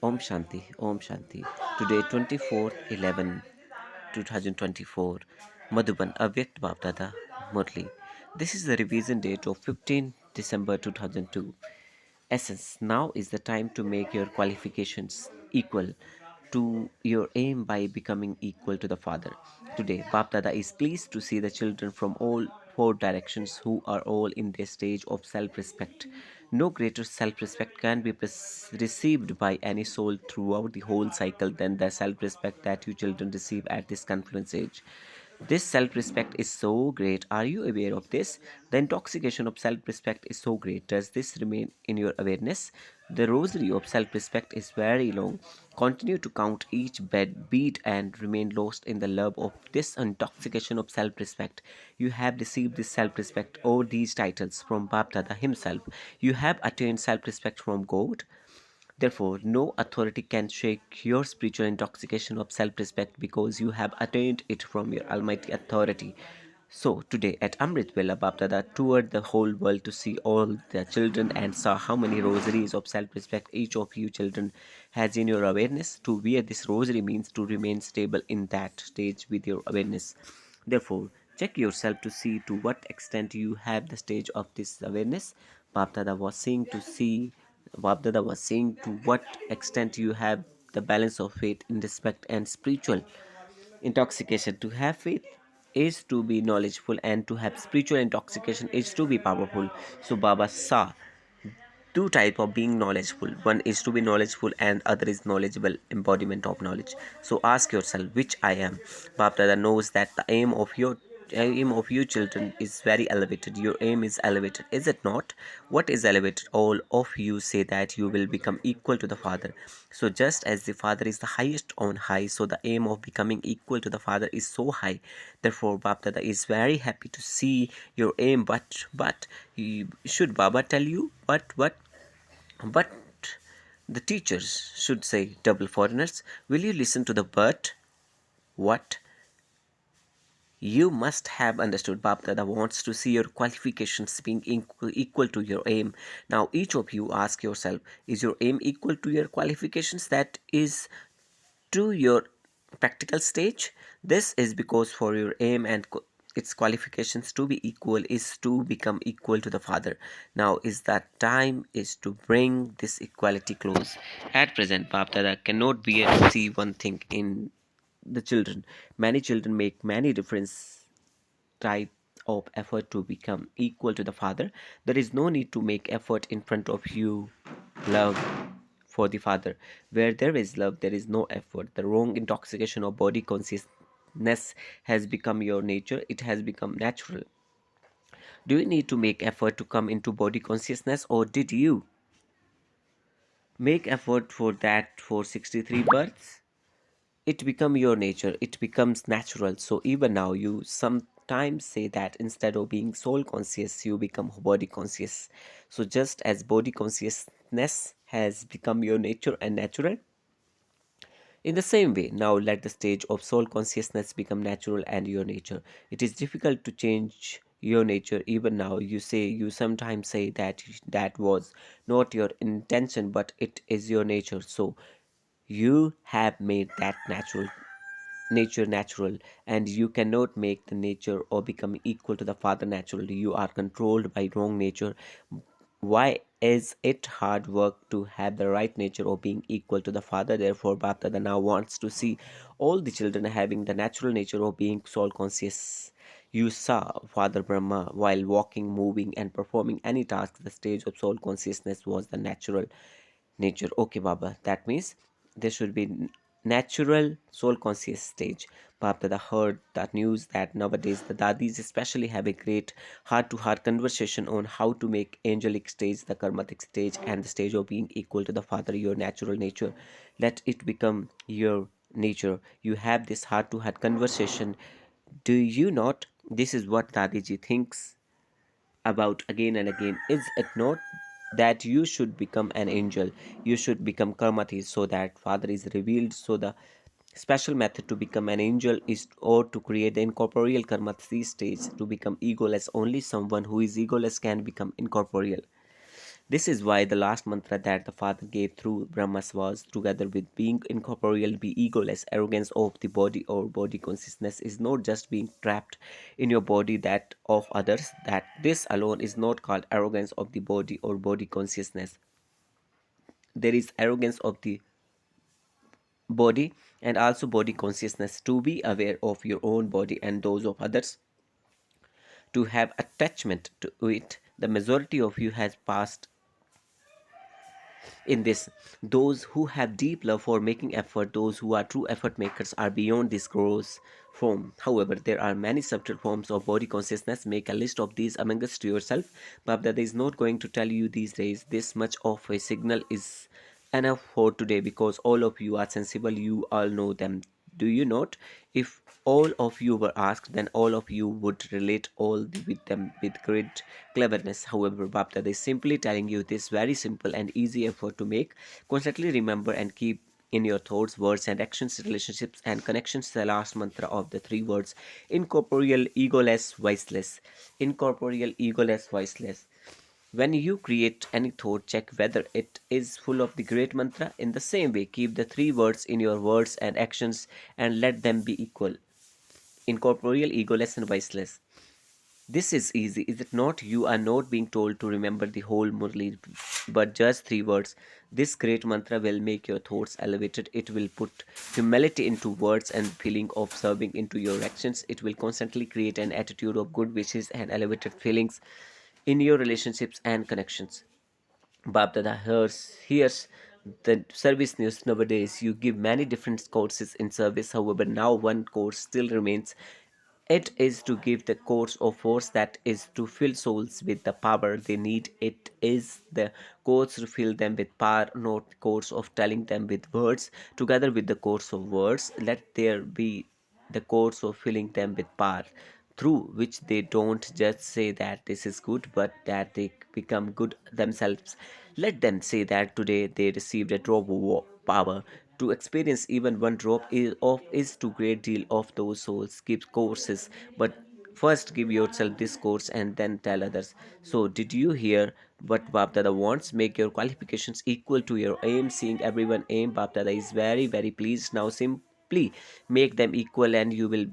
Om Shanti, Om Shanti. Today, 24th 11 2024, Madhuban, Avyakat Bapdada, Murli. This is the revision date of 15 December 2002. Essence. Now is the time to make your qualifications equal to your aim by becoming equal to the Father. Today, Bapdada is pleased to see the children from all four directions who are all in their stage of self respect. No greater self respect can be received by any soul throughout the whole cycle than the self respect that you children receive at this confluence age. This self respect is so great. Are you aware of this? The intoxication of self respect is so great. Does this remain in your awareness? The rosary of self respect is very long. Continue to count each beat and remain lost in the love of this intoxication of self respect. You have received this self respect or these titles from Bapdada himself. You have attained self respect from God. Therefore, no authority can shake your spiritual intoxication of self respect because you have attained it from your Almighty authority. So, today at Amrit Vela, Bapdada toured the whole world to see all the children and saw how many rosaries of self respect each of you children has in your awareness. To wear this rosary means to remain stable in that stage with your awareness. Therefore, check yourself to see to what extent you have the stage of this awareness. Bapdada was saying to see Babdada was saying to what extent you have the balance of faith in respect and spiritual intoxication. To have faith is to be knowledgeful, and to have spiritual intoxication is to be powerful. So Baba saw two type of being knowledgeful. One is to be knowledgeful and other is knowledgeable embodiment of knowledge. So ask yourself which I am. Bapdada knows that the aim of you children is very elevated. Your aim is elevated, is it not? What is elevated? All of you say that you will become equal to the Father. So just as the Father is the highest on high, so the aim of becoming equal to the Father is so high. Therefore Bapdada is very happy to see your aim. But should Baba tell you but the teachers should say double foreigners? Will you listen to the but? What? You must have understood Bapdada wants to see your qualifications being equal to your aim. Now each of you ask yourself, is your aim equal to your qualifications? That is to your practical stage. This is because for your aim and its qualifications to be equal is to become equal to the Father. Now is that time is to bring this equality close. At present, Bapdada cannot bear to see one thing in the children. Many children make many different type of effort to become equal to the Father. There is no need to make effort in front of you. Love for the Father. Where there is love, there is no effort. The wrong intoxication of body consciousness has become your nature, it has become natural. Do you need to make effort to come into body consciousness, or did you make effort for that for 63 births? It become your nature, it becomes natural. So even now you sometimes say that instead of being soul conscious you become body conscious. So just as body consciousness has become your nature and natural, in the same way, now let the stage of soul consciousness become natural and your nature. It is difficult to change your nature. Even now you sometimes say that that was not your intention, but it is your nature. So you have made that natural, and you cannot make the nature or become equal to the Father naturally. You are controlled by wrong nature. Why is it hard work to have the right nature of being equal to the Father? Therefore Bapdada now wants to see all the children having the natural nature of being soul conscious. You saw Father Brahma while walking, moving and performing any task. The stage of soul consciousness was the natural nature. Okay Baba, that means there should be natural soul conscious stage. Bapdada heard that news that nowadays the dadis especially have a great heart to heart conversation on how to make angelic stage the karmatic stage and the stage of being equal to the Father, your natural nature. Let it become your nature. You have this heart to heart conversation, do you not? This is what Dadiji thinks about again and again. Is it not that you should become an angel, you should become karmati, so that Father is revealed? So the special method to become an angel is or to create the incorporeal karmati stage to become egoless. Only someone who is egoless can become incorporeal. This is why the last mantra that the Father gave through Brahmas was, together with being incorporeal, be egoless. Arrogance of the body or body consciousness is not just being trapped in your body, that of others. That this alone is not called arrogance of the body or body consciousness. There is arrogance of the body and also body consciousness, to be aware of your own body and those of others, to have attachment to it. The majority of you has passed in this. Those who have deep love for making effort, those who are true effort makers, are beyond this gross form. However, there are many subtle forms of body consciousness. Make a list of these amongst yourself. Babdada is not going to tell you these days. This much of a signal is enough for today, because all of you are sensible, you all know them. Do you not? If all of you were asked, then all of you would relate with them with great cleverness. However, Bapta is simply telling you this very simple and easy effort to make. Constantly remember and keep in your thoughts, words, and actions, relationships, and connections the last mantra of the three words: incorporeal, egoless, voiceless. Incorporeal, egoless, voiceless. When you create any thought, check whether it is full of the great mantra. In the same way, keep the three words in your words and actions and let them be equal: incorporeal, egoless, and voiceless. This is easy, is it not? You are not being told to remember the whole Murli, but just three words. This great mantra will make your thoughts elevated. It will put humility into words and feeling of serving into your actions. It will constantly create an attitude of good wishes and elevated feelings in your relationships and connections. Babdada here's the service news nowadays. You give many different courses in service. However, now one course still remains. It is to give the course of force, that is to fill souls with the power they need. It is the course to fill them with power, not the course of telling them with words. Together with the course of words, let there be the course of filling them with power, through which they don't just say that this is good, but that they become good themselves. Let them say that today they received a drop of power. To experience even one drop is to great deal of those souls. Give courses, but first give yourself this course and then tell others. So, did you hear what Bapdada wants? Make your qualifications equal to your aim. Seeing everyone aim, Bapdada is very, very pleased. Now, simply make them equal, and you will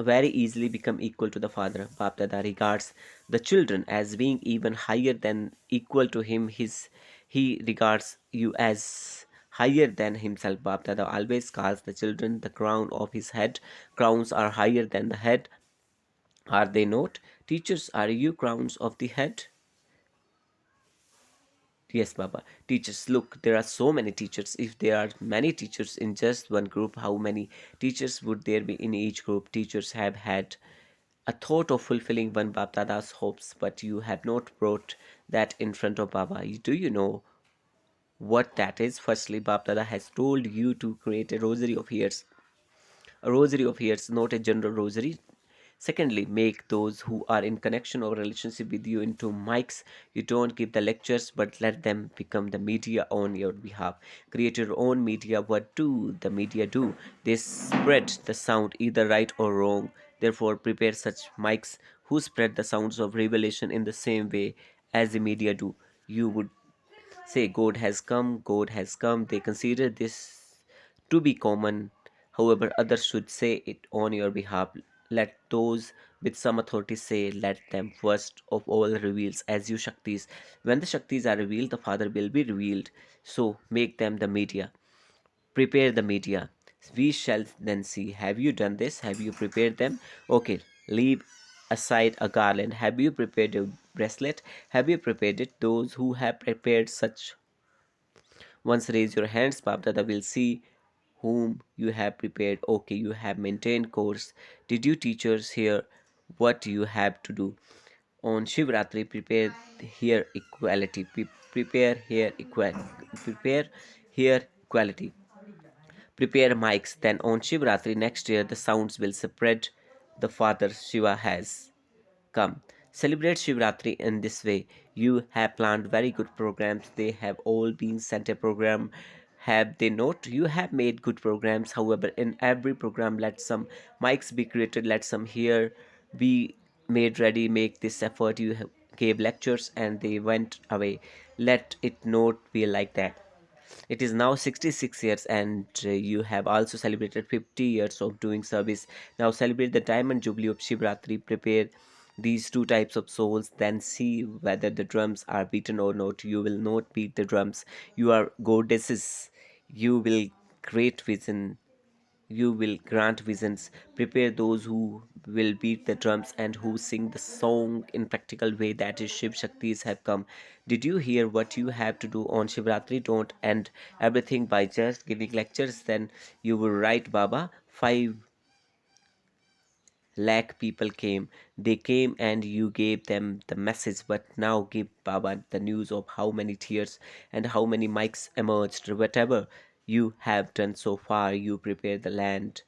very easily become equal to the father. Bapdada regards the children as being even higher than equal to him. He regards you as higher than himself. Bapdada always calls the children the crown of his head. Crowns are higher than the head, are they not? Teachers, are you crowns of the head? Yes, Baba. Teachers, look, there are so many teachers. If there are many teachers in just one group, how many teachers would there be in each group? Teachers have had a thought of fulfilling one Bapdada's hopes, but you have not brought that in front of Baba. Do you know what that is? Firstly, Bapdada has told you to create a rosary of years. A rosary of years, not a general rosary. Secondly, make those who are in connection or relationship with you into mics. You don't give the lectures, but let them become the media on your behalf. Create your own media. What do the media do? They spread the sound, either right or wrong. Therefore, prepare such mics who spread the sounds of revelation in the same way as the media do. You would say, God has come, God has come. They consider this to be common. However, others should say it on your behalf. Let those with some authority say, let them first of all reveals as you Shaktis. When the Shaktis are revealed, the Father will be revealed. So make them the media. Prepare the media. We shall then see. Have you done this? Have you prepared them? Okay, leave aside a garland. Have you prepared a bracelet? Have you prepared it? Those who have prepared such once raise your hands. Babdada will see whom you have prepared. Okay, you have maintained course. Did you teachers hear what you have to do? On Shivratri, prepare here equality. Prepare here equality. Prepare here equality. Prepare mics. Then on Shivratri next year, the sounds will spread. The Father Shiva has come. Celebrate Shivratri in this way. You have planned very good programs. They have all been sent a program. Have they not? You have made good programs. However, in every program, let some mics be created. Let some here be made ready. Make this effort. You have gave lectures and they went away. Let it not be like that. It is now 66 years, and you have also celebrated 50 years of doing service. Now celebrate the diamond jubilee of Shivratri. Prepare these two types of souls, then see whether the drums are beaten or not. You will not beat the drums. You are goddesses. You will create vision, you will grant visions. Prepare those who will beat the drums and who sing the song in practical way, that is Shiv Shaktis have come. Did you hear what you have to do on Shivratri? Don't end everything by just giving lectures. Then you were right, Baba. 5 lakh people came. They came and you gave them the message. But now give Baba the news of how many tears and how many mics emerged. Whatever you have done so far, you prepared the land.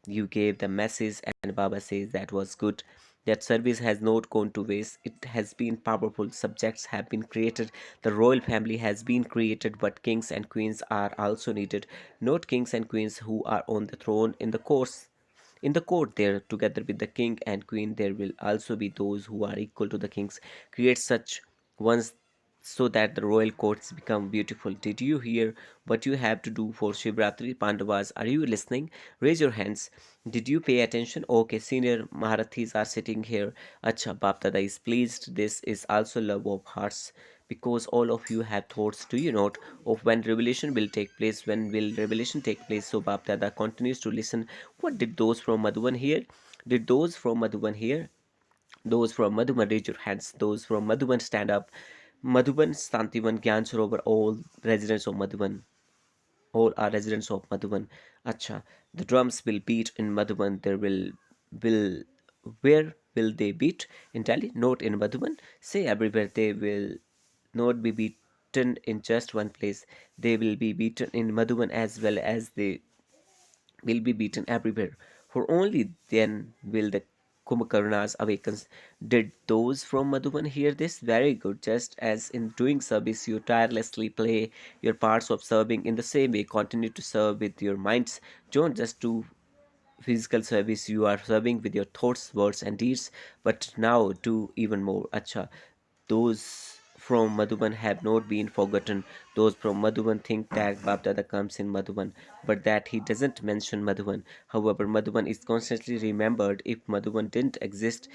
You gave the message, and Baba says that was good. That service has not gone to waste. It has been powerful. Subjects have been created. The royal family has been created, but kings and queens are also needed. Not kings and queens who are on the throne in the court there together with the king and queen. There will also be those who are equal to the kings. Create such ones so that the royal courts become beautiful. Did you hear what you have to do for Shivratri? Pandavas, are you listening? Raise your hands. Did you pay attention? Okay, senior Maharathis are sitting here. Acha, Bapdada is pleased. This is also love of hearts, because all of you have thoughts, do you not, of when revelation will take place? When will revelation take place? So Bapdada continues to listen. What did those from Madhuban hear? Did those from Madhuban hear? Those from Madhuban, raise your hands. Those from Madhuban, stand up. Madhuban, Santivan, Gyan Sarovar, all residents of Madhuban. All are residents of Madhuban. Acha, the drums will beat in Madhuban. Will where will they beat? In Delhi? Not in Madhuban. Say everywhere. They will not be beaten in just one place. They will be beaten in Madhuban as well as they will be beaten everywhere. For only then will the Kumbhkarnas awakens. Did those from Madhuban hear this? Very good. Just as in doing service, you tirelessly play your parts of serving, in the same way, continue to serve with your minds. Don't just do physical service, you are serving with your thoughts, words, and deeds. But now do even more. Acha, those from Madhuban have not been forgotten. Those from Madhuban think that Babdada comes in Madhuban, but that he doesn't mention Madhuban. However, Madhuban is constantly remembered. If Madhuban didn't exist,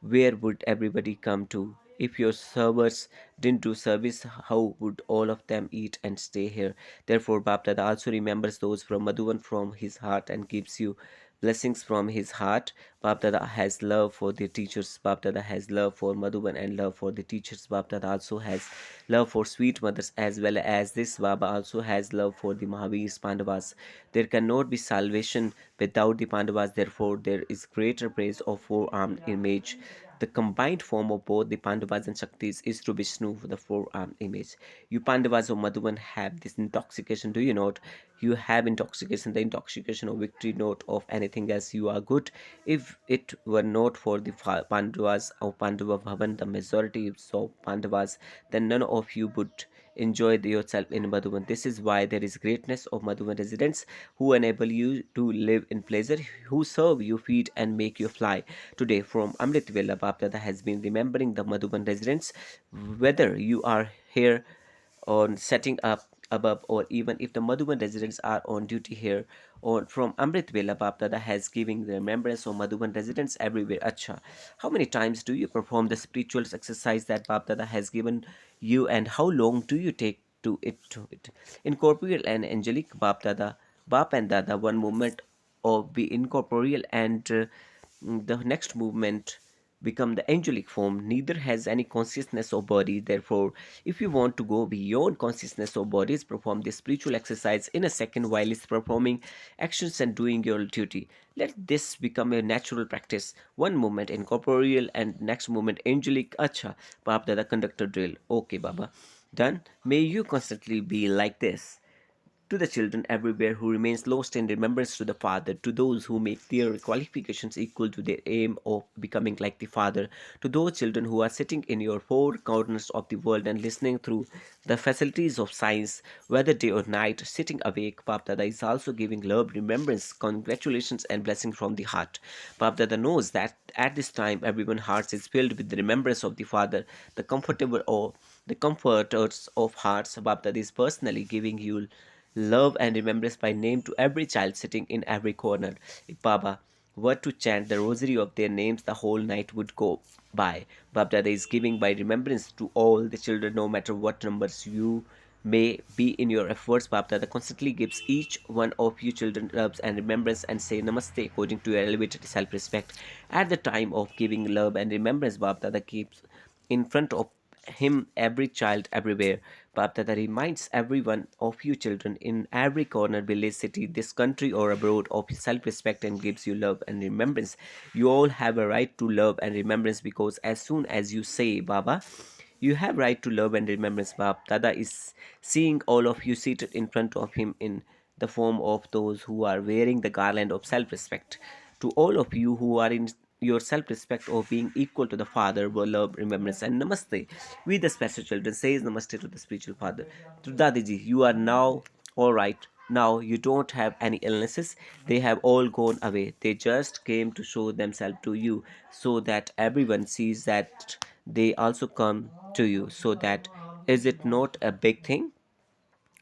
where would everybody come to? If your servers didn't do service, how would all of them eat and stay here? Therefore, Bapdada also remembers those from Madhuban from his heart and gives you blessings from his heart. Bapdada has love for the teachers. Bapdada has love for Madhuban and love for the teachers. Bapdada also has love for sweet mothers, as well as this Baba also has love for the Mahavirs Pandavas. There cannot be salvation without the Pandavas. Therefore, there is greater praise of four-armed image. The combined form of both the Pandavas and Shaktis is to Vishnu, the four-armed image. You Pandavas of Madhuban have this intoxication, do you not? You have intoxication, the intoxication of victory, not of anything else. You are good. If it were not for the Pandavas of Pandava Bhavan, the majority of Pandavas, then none of you would enjoy yourself in Madhuban. This is why there is greatness of Madhuban residents who enable you to live in pleasure, who serve you, feed, and make you fly. Today, from Amrit Vela, Bapdada has been remembering the Madhuban residents. Whether you are here on setting up above, or even if the Madhuban residents are on duty here, or from Amrit Vela, Bapdada has given the remembrance of Madhuban residents everywhere. Acha, how many times do you perform the spiritual exercise that Bapdada has given you, and how long do you take to it? Incorporeal and angelic, Bapdada, Bap and Dada, one movement of the incorporeal and the next movement become the angelic form. Neither has any consciousness of body. Therefore, if you want to go beyond consciousness of bodies, perform this spiritual exercise in a second while it's performing actions and doing your duty. Let this become a natural practice. One moment incorporeal and next moment angelic. Acha, Baba, the conductor drill. Okay, Baba. Done. May you constantly be like this. To the children everywhere who remains lost in remembrance to the Father, to those who make their qualifications equal to their aim of becoming like the Father, to those children who are sitting in your four corners of the world and listening through the facilities of science, whether day or night, sitting awake, Bap Dada is also giving love, remembrance, congratulations, and blessings from the heart. Bap Dada knows that at this time everyone's heart is filled with the remembrance of the Father, the comfortable or the comforters of hearts. Bap Dada is personally giving you love and remembrance by name to every child sitting in every corner. If Baba were to chant the rosary of their names, the whole night would go by. Babdada is giving by remembrance to all the children, no matter what numbers you may be in your efforts. Babdada constantly gives each one of you children loves and remembrance and say namaste according to your elevated self-respect. At the time of giving love and remembrance, Babdada keeps in front of him every child everywhere. Baptata reminds everyone of you children in every corner, village, city, this country or abroad of self-respect and gives you love and remembrance. You all have a right to love and remembrance because as soon as you say Baba, you have right to love and remembrance. Baptata is seeing all of you seated in front of him in the form of those who are wearing the garland of self-respect. To all of you who are in your self-respect of being equal to the Father, were love, remembrance, and namaste. We, the special children, says namaste to the spiritual Father. To Dadiji, you are now all right. Now you don't have any illnesses. They have all gone away. They just came to show themselves to you so that everyone sees that they also come to you. So that is it not a big thing?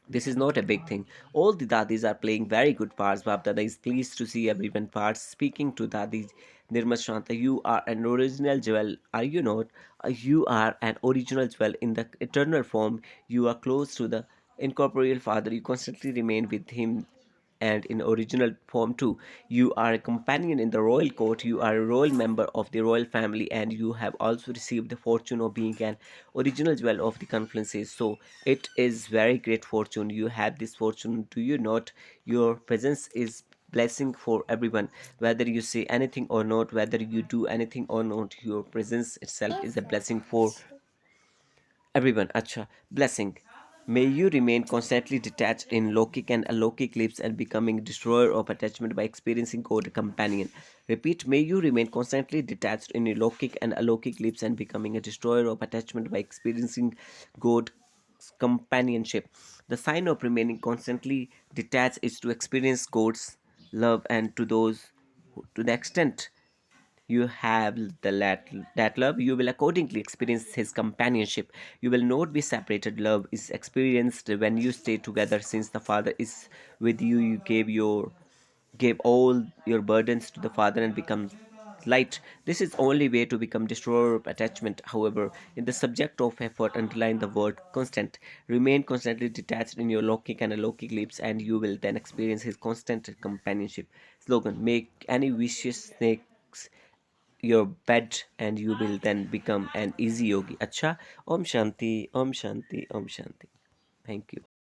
This is not a big thing. All the dadis are playing very good parts. Bab Dada is pleased to see everyone parts. Speaking to Dadi Nirmal Shanta, you are an original jewel, are you not? You are an original jewel in the eternal form. You are close to the incorporeal Father. You constantly remain with Him and in original form too. You are a companion in the royal court, you are a royal member of the royal family, and you have also received the fortune of being an original jewel of the conferences. So it is very great fortune. You have this fortune, do you not? Your presence is blessing for everyone, whether you say anything or not, whether you do anything or not, your presence itself is a blessing for everyone. Acha, blessing. May you remain constantly detached in Lokic and Alokik lips and becoming destroyer of attachment by experiencing God companion. Repeat, may you remain constantly detached in Lokic and Alokik lips and becoming a destroyer of attachment by experiencing God companionship. The sign of remaining constantly detached is to experience God's love, and to those to the extent you have that love, you will accordingly experience his companionship. You will not be separated. Love is experienced when you stay together. Since the Father is with you, you gave all your burdens to the Father and become light. This is only way to become destroyer of attachment. However, in the subject of effort, underline the word constant. Remain constantly detached in your Lokic and Alokik lips, and you will then experience his constant companionship. Slogan: make any vicious snakes your bed and you will then become an easy yogi. Acha, Om Shanti, Om Shanti, Om Shanti. Thank you.